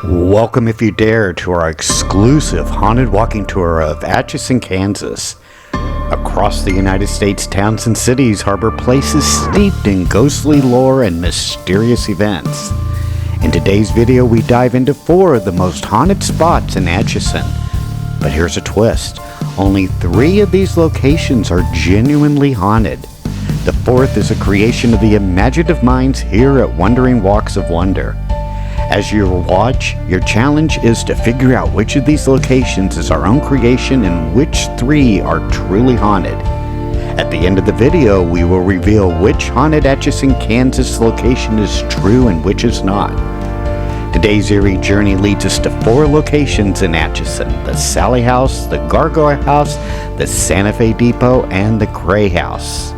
Welcome, if you dare, to our exclusive haunted walking tour of Atchison, Kansas. Across the United States, towns and cities harbor places steeped in ghostly lore and mysterious events. In today's video, we dive into 4 of the most haunted spots in Atchison. But here's a twist. Only 3 of these locations are genuinely haunted. The 4th is a creation of the imaginative minds here at Wandering Walks of Wonder. As you watch, your challenge is to figure out which of these locations is our own creation and which 3 are truly haunted. At the end of the video, we will reveal which haunted Atchison, Kansas location is true and which is not. Today's eerie journey leads us to 4 locations in Atchison: the Sallie House, the Gargoyle House, the Santa Fe Depot, and the Cray House.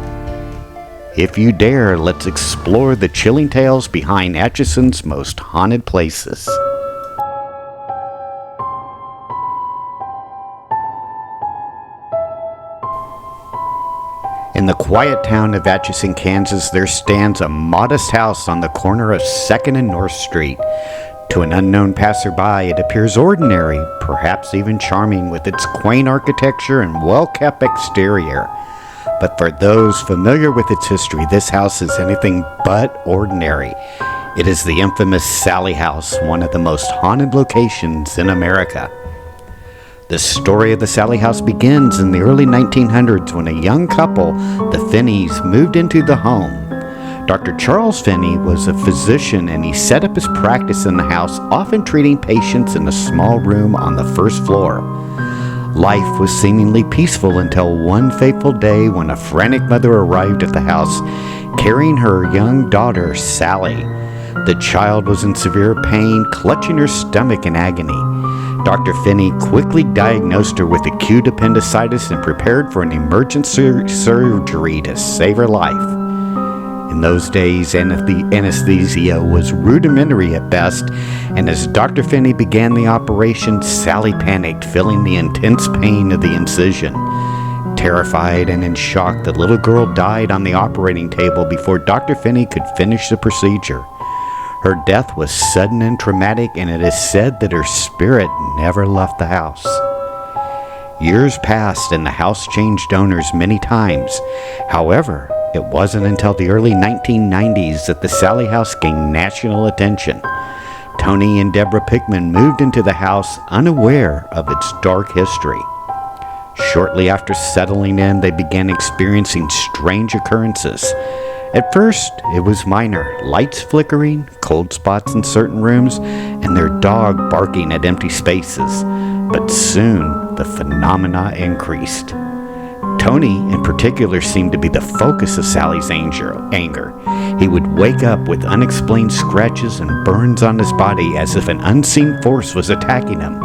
If you dare, let's explore the chilling tales behind Atchison's most haunted places. In the quiet town of Atchison, Kansas, there stands a modest house on the corner of 2nd and North Street. To an unknown passerby, it appears ordinary, perhaps even charming, with its quaint architecture and well-kept exterior. But for those familiar with its history, this house is anything but ordinary. It is the infamous Sallie House, one of the most haunted locations in America. The story of the Sallie House begins in the early 1900s when a young couple, the Finneys, moved into the home. Dr. Charles Finney was a physician, and he set up his practice in the house, often treating patients in a small room on the first floor. Life was seemingly peaceful until one fateful day when a frantic mother arrived at the house carrying her young daughter, Sallie. The child was in severe pain, clutching her stomach in agony. Dr. Finney quickly diagnosed her with acute appendicitis and prepared for an emergency surgery to save her life. In those days, anesthesia was rudimentary at best, and as Dr. Finney began the operation, Sallie panicked, feeling the intense pain of the incision. Terrified and in shock, the little girl died on the operating table before Dr. Finney could finish the procedure. Her death was sudden and traumatic, and it is said that her spirit never left the house. Years passed, and the house changed owners many times. However, it wasn't until the early 1990s that the Sallie House gained national attention. Tony and Deborah Pickman moved into the house unaware of its dark history. Shortly after settling in, they began experiencing strange occurrences. At first, it was minor: lights flickering, cold spots in certain rooms, and their dog barking at empty spaces. But soon, the phenomena increased. Tony, in particular, seemed to be the focus of Sallie's anger. He would wake up with unexplained scratches and burns on his body as if an unseen force was attacking him.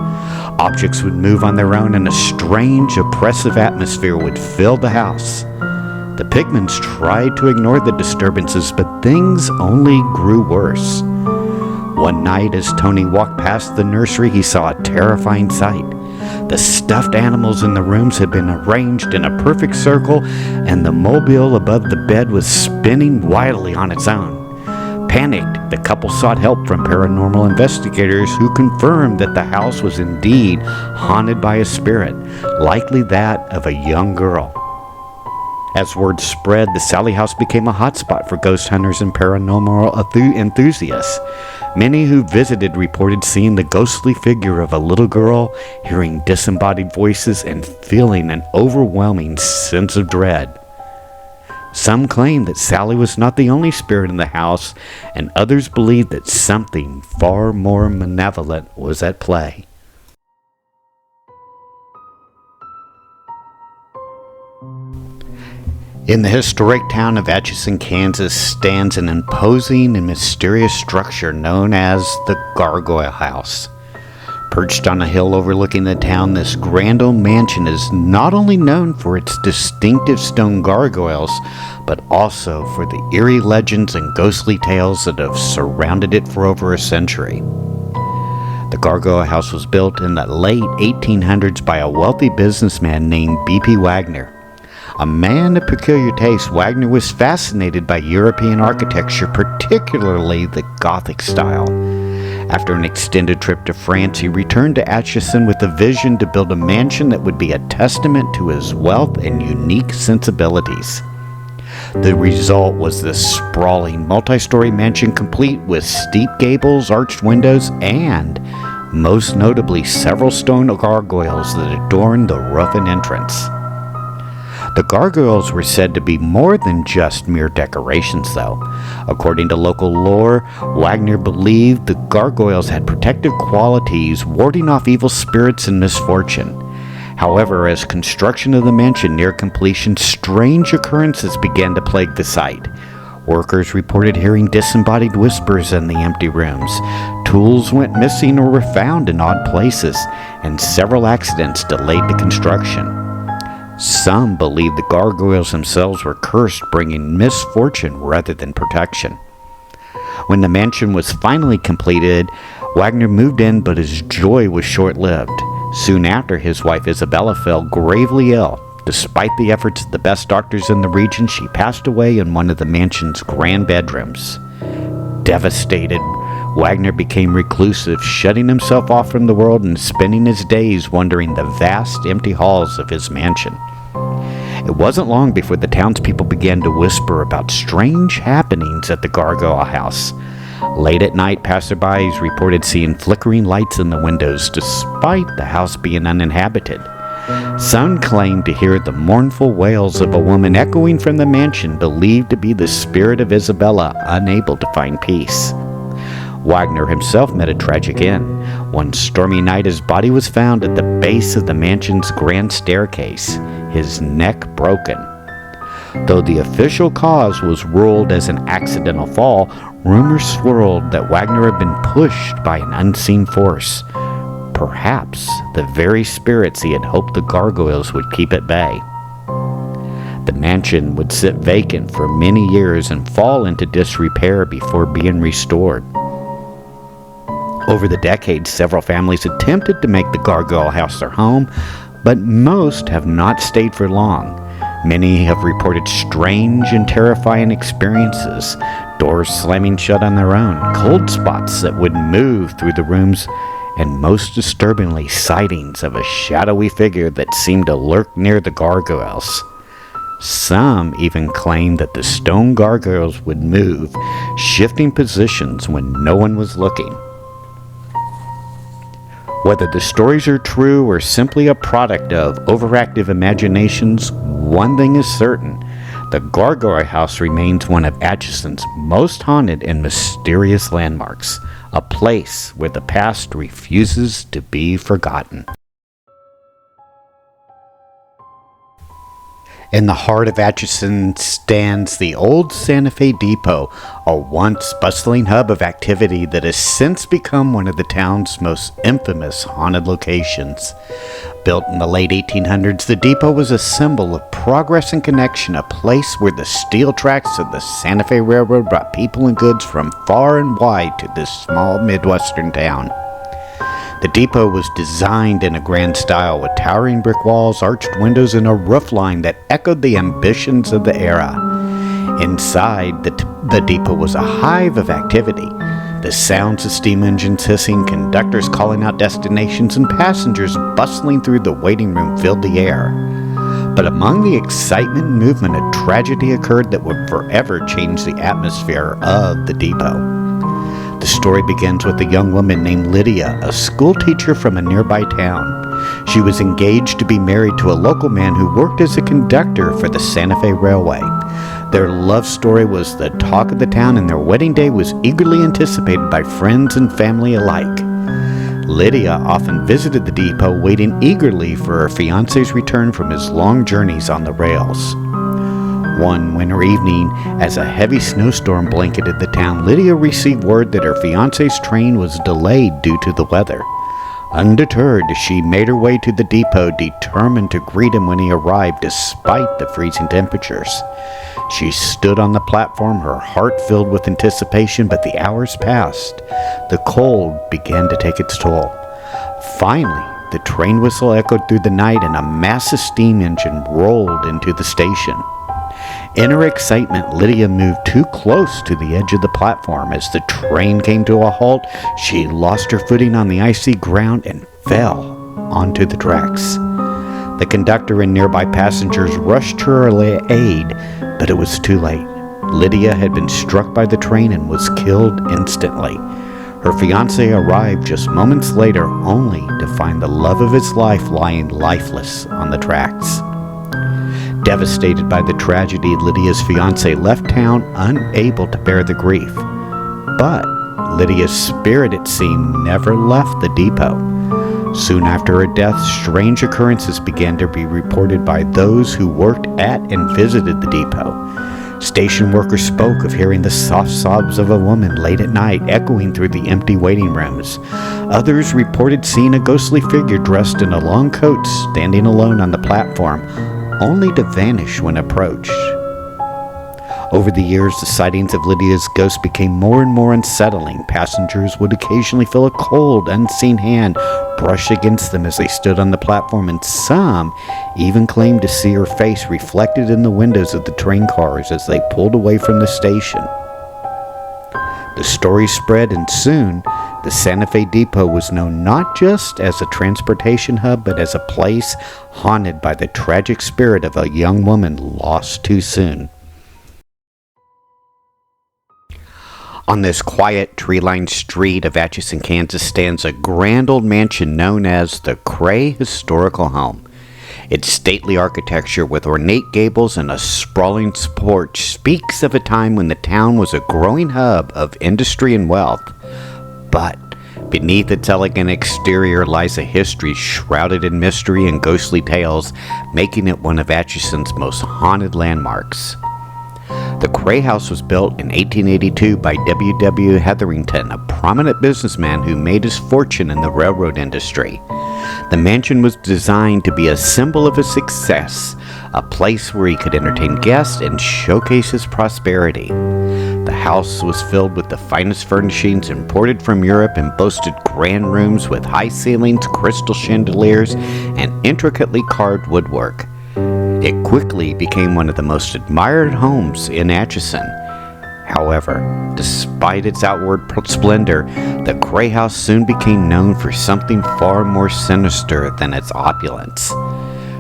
Objects would move on their own, and a strange, oppressive atmosphere would fill the house. The Pickmans tried to ignore the disturbances, but things only grew worse. One night, as Tony walked past the nursery, he saw a terrifying sight. The stuffed animals in the rooms had been arranged in a perfect circle, and the mobile above the bed was spinning wildly on its own. Panicked, the couple sought help from paranormal investigators who confirmed that the house was indeed haunted by a spirit, likely that of a young girl. As word spread, the Sallie House became a hotspot for ghost hunters and paranormal enthusiasts. Many who visited reported seeing the ghostly figure of a little girl, hearing disembodied voices, and feeling an overwhelming sense of dread. Some claimed that Sallie was not the only spirit in the house, and others believed that something far more malevolent was at play. In the historic town of Atchison, Kansas, stands an imposing and mysterious structure known as the Gargoyle House. Perched on a hill overlooking the town, this grand old mansion is not only known for its distinctive stone gargoyles, but also for the eerie legends and ghostly tales that have surrounded it for over a century. The Gargoyle House was built in the late 1800s by a wealthy businessman named B.P. Waggener. A man of peculiar taste, Waggener was fascinated by European architecture, particularly the Gothic style. After an extended trip to France, he returned to Atchison with a vision to build a mansion that would be a testament to his wealth and unique sensibilities. The result was this sprawling, multi-story mansion complete with steep gables, arched windows, and, most notably, several stone gargoyles that adorned the roof and entrance. The gargoyles were said to be more than just mere decorations, though. According to local lore, Waggener believed the gargoyles had protective qualities, warding off evil spirits and misfortune. However, as construction of the mansion neared completion, strange occurrences began to plague the site. Workers reported hearing disembodied whispers in the empty rooms. Tools went missing or were found in odd places, and several accidents delayed the construction. Some believed the gargoyles themselves were cursed, bringing misfortune rather than protection. When the mansion was finally completed, Waggener moved in, but his joy was short-lived. Soon after, his wife Isabella fell gravely ill. Despite the efforts of the best doctors in the region, she passed away in one of the mansion's grand bedrooms. Devastated, Waggener became reclusive, shutting himself off from the world and spending his days wandering the vast, empty halls of his mansion. It wasn't long before the townspeople began to whisper about strange happenings at the Gargoyle House. Late at night, passerbys reported seeing flickering lights in the windows, despite the house being uninhabited. Some claimed to hear the mournful wails of a woman echoing from the mansion, believed to be the spirit of Isabella, unable to find peace. Waggener himself met a tragic end. One stormy night, his body was found at the base of the mansion's grand staircase, his neck broken. Though the official cause was ruled as an accidental fall, rumors swirled that Waggener had been pushed by an unseen force. Perhaps the very spirits he had hoped the gargoyles would keep at bay. The mansion would sit vacant for many years and fall into disrepair before being restored. Over the decades, several families attempted to make the Gargoyle House their home, but most have not stayed for long. Many have reported strange and terrifying experiences, doors slamming shut on their own, cold spots that would move through the rooms, and most disturbingly, sightings of a shadowy figure that seemed to lurk near the gargoyles. Some even claimed that the stone gargoyles would move, shifting positions when no one was looking. Whether the stories are true or simply a product of overactive imaginations, one thing is certain: the Gargoyle House remains one of Atchison's most haunted and mysterious landmarks, a place where the past refuses to be forgotten. In the heart of Atchison stands the old Santa Fe Depot, a once bustling hub of activity that has since become one of the town's most infamous haunted locations. Built in the late 1800s, the depot was a symbol of progress and connection, a place where the steel tracks of the Santa Fe Railroad brought people and goods from far and wide to this small Midwestern town. The depot was designed in a grand style with towering brick walls, arched windows, and a roof line that echoed the ambitions of the era. Inside, the depot was a hive of activity. The sounds of steam engines hissing, conductors calling out destinations, and passengers bustling through the waiting room filled the air. But among the excitement and movement, a tragedy occurred that would forever change the atmosphere of the depot. The story begins with a young woman named Lydia, a school teacher from a nearby town. She was engaged to be married to a local man who worked as a conductor for the Santa Fe Railway. Their love story was the talk of the town, and their wedding day was eagerly anticipated by friends and family alike. Lydia often visited the depot, waiting eagerly for her fiancé's return from his long journeys on the rails. One winter evening, as a heavy snowstorm blanketed the town, Lydia received word that her fiancé's train was delayed due to the weather. Undeterred, she made her way to the depot, determined to greet him when he arrived despite the freezing temperatures. She stood on the platform, her heart filled with anticipation, but the hours passed. The cold began to take its toll. Finally, the train whistle echoed through the night and a massive steam engine rolled into the station. In her excitement, Lydia moved too close to the edge of the platform. As the train came to a halt, she lost her footing on the icy ground and fell onto the tracks. The conductor and nearby passengers rushed to her aid, but it was too late. Lydia had been struck by the train and was killed instantly. Her fiancé arrived just moments later, only to find the love of his life lying lifeless on the tracks. Devastated by the tragedy, Lydia's fiancé left town, unable to bear the grief. But Lydia's spirit, it seemed, never left the depot. Soon after her death, strange occurrences began to be reported by those who worked at and visited the depot. Station workers spoke of hearing the soft sobs of a woman late at night echoing through the empty waiting rooms. Others reported seeing a ghostly figure dressed in a long coat standing alone on the platform, only to vanish when approached. Over the years, the sightings of Lydia's ghost became more and more unsettling. Passengers would occasionally feel a cold, unseen hand brush against them as they stood on the platform, and some even claimed to see her face reflected in the windows of the train cars as they pulled away from the station. The story spread, and soon the Santa Fe Depot was known not just as a transportation hub, but as a place haunted by the tragic spirit of a young woman lost too soon. On this quiet, tree-lined street of Atchison, Kansas, stands a grand old mansion known as the Cray Historical Home. Its stately architecture with ornate gables and a sprawling porch speaks of a time when the town was a growing hub of industry and wealth. But beneath its elegant exterior lies a history shrouded in mystery and ghostly tales, making it one of Atchison's most haunted landmarks. The Cray House was built in 1882 by W. Hetherington, a prominent businessman who made his fortune in the railroad industry. The mansion was designed to be a symbol of his success, a place where he could entertain guests and showcase his prosperity. The house was filled with the finest furnishings imported from Europe and boasted grand rooms with high ceilings, crystal chandeliers, and intricately carved woodwork. It quickly became one of the most admired homes in Atchison. However, despite its outward splendor, the Cray House soon became known for something far more sinister than its opulence.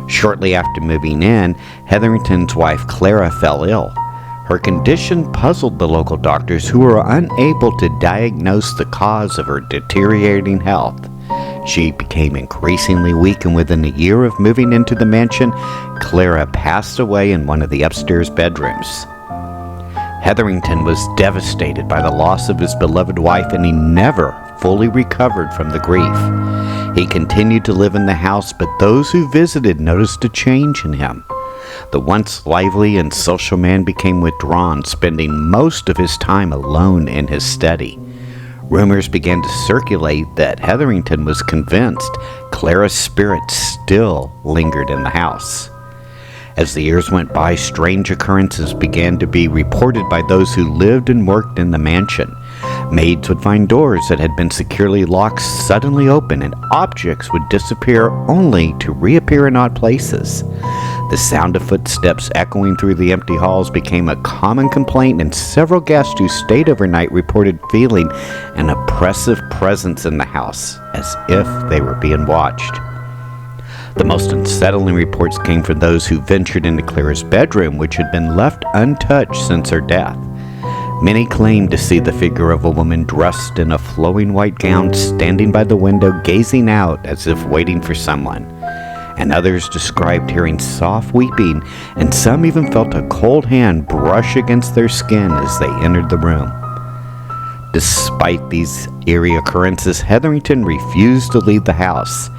Shortly after moving in, Hetherington's wife Clara fell ill. Her condition puzzled the local doctors, who were unable to diagnose the cause of her deteriorating health. She became increasingly weak, and within a year of moving into the mansion, Clara passed away in one of the upstairs bedrooms. Hetherington was devastated by the loss of his beloved wife, and he never fully recovered from the grief. He continued to live in the house, but those who visited noticed a change in him. The once lively and social man became withdrawn, spending most of his time alone in his study. Rumors began to circulate that Hetherington was convinced Clara's spirit still lingered in the house. As the years went by, strange occurrences began to be reported by those who lived and worked in the mansion. Maids would find doors that had been securely locked suddenly open, and objects would disappear only to reappear in odd places. The sound of footsteps echoing through the empty halls became a common complaint, and several guests who stayed overnight reported feeling an oppressive presence in the house, as if they were being watched. The most unsettling reports came from those who ventured into Clara's bedroom, which had been left untouched since her death. Many claimed to see the figure of a woman dressed in a flowing white gown standing by the window, gazing out as if waiting for someone. And others described hearing soft weeping, and some even felt a cold hand brush against their skin as they entered the room. Despite these eerie occurrences, Hetherington refused to leave the house.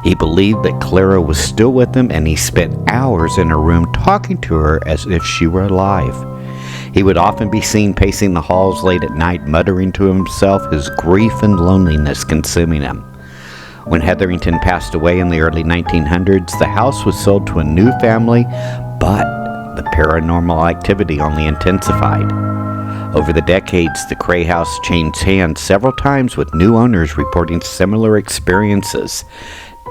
He believed that Clara was still with him, and he spent hours in her room talking to her as if she were alive. He would often be seen pacing the halls late at night, muttering to himself, his grief and loneliness consuming him. When Hetherington passed away in the early 1900s, the house was sold to a new family, but the paranormal activity only intensified. Over the decades, the Cray House changed hands several times, with new owners reporting similar experiences: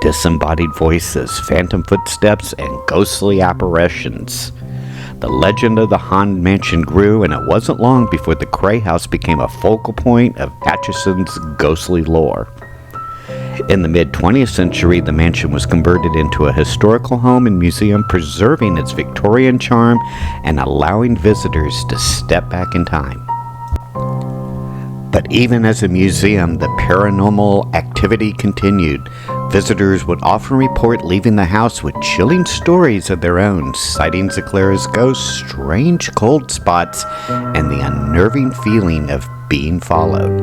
disembodied voices, phantom footsteps, and ghostly apparitions. The legend of the haunted mansion grew, and it wasn't long before the Cray House became a focal point of Atchison's ghostly lore. In the mid-20th century, the mansion was converted into a historical home and museum, preserving its Victorian charm and allowing visitors to step back in time. But even as a museum, the paranormal activity continued. Visitors would often report leaving the house with chilling stories of their own, citing Clara's ghosts, strange cold spots, and the unnerving feeling of being followed.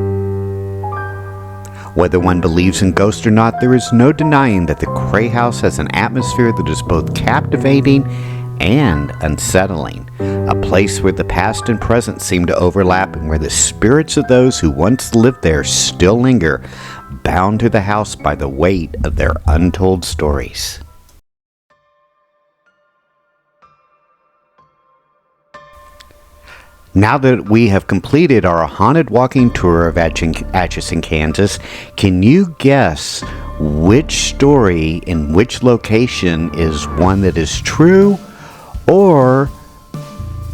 Whether one believes in ghosts or not, there is no denying that the Cray House has an atmosphere that is both captivating and unsettling, a place where the past and present seem to overlap and where the spirits of those who once lived there still linger, bound to the house by the weight of their untold stories. Now that we have completed our haunted walking tour of Atchison, Kansas, can you guess which story in which location is one that is true, or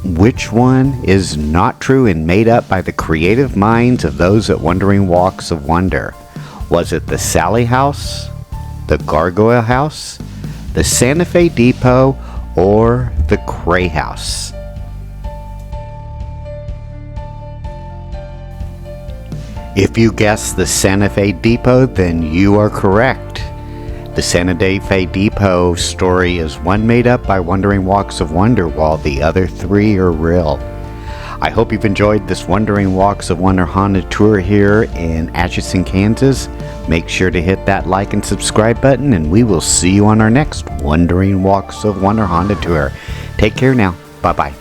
which one is not true and made up by the creative minds of those at Wandering Walks of Wonder? Was it the Sallie House, the Gargoyle House, the Santa Fe Depot, or the Cray House? If you guessed the Santa Fe Depot, then you are correct. The Santa Fe Depot story is one made up by Wandering Walks of Wonder, while the other three are real. I hope you've enjoyed this Wandering Walks of Wonder haunted tour here in Atchison, Kansas. Make sure to hit that like and subscribe button, and we will see you on our next Wandering Walks of Wonder haunted tour. Take care now. Bye-bye.